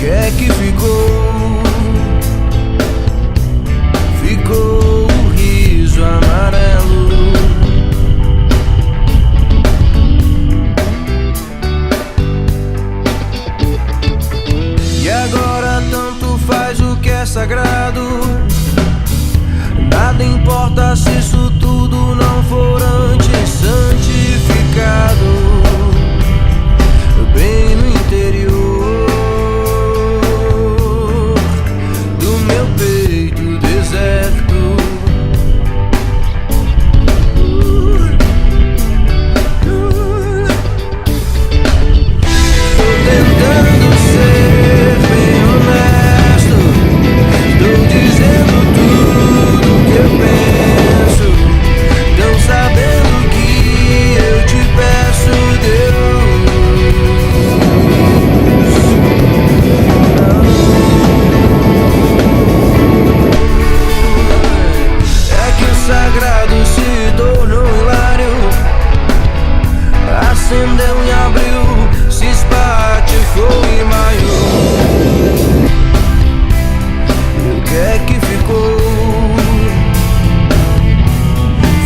que é que ficou? Ficou o riso amarelo. E agora tanto faz o que é sagrado. Nada importa se isso tudo não for antes santificado. Bem no interior do meu peito deserto. Tô tentando ser bem honesto. Tô dizendo tudo que eu penso. Tão sabendo que eu te peço, Deus. É que o sagrado se tornou hilário. Acendeu em abril, se espatifou em maio. O que é que ficou?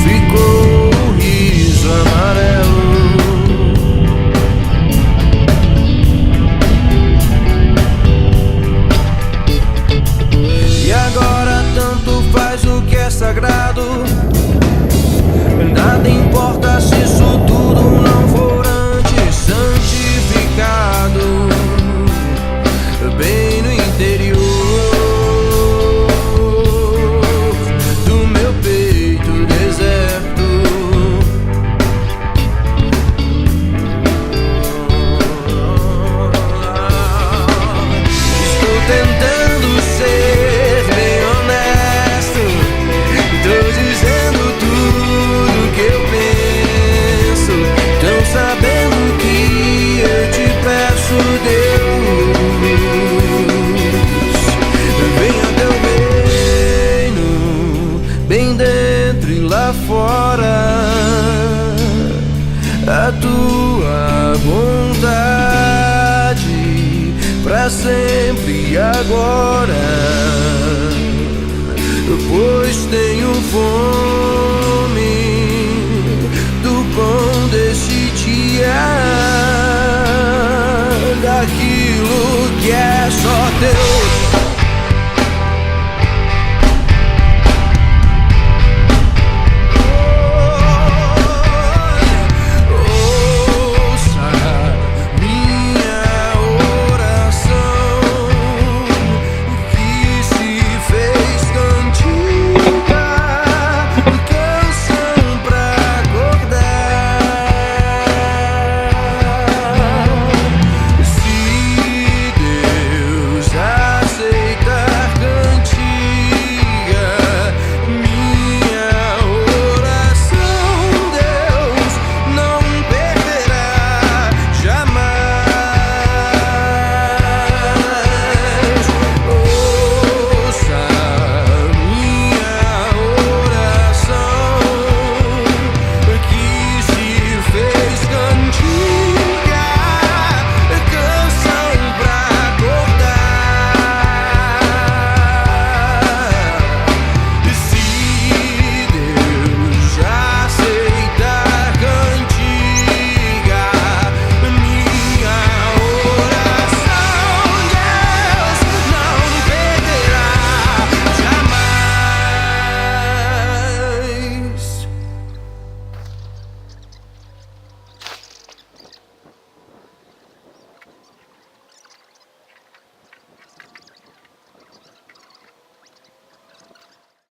Ficou o riso amarelo. E agora tanto faz o que é sagrado. Nada importa se isso tudo não for antes santificado. Bem no interior do meu peito deserto. Estou tentando ser bem honesto. Tô dizendo tudo que eu penso. Tão sabendo que eu te peço, Deus. Venha teu reino, bem dentro e lá fora. A tua vontade pra sempre e agora. Pois tenho fome do pão desse dia, daquilo que é só teu.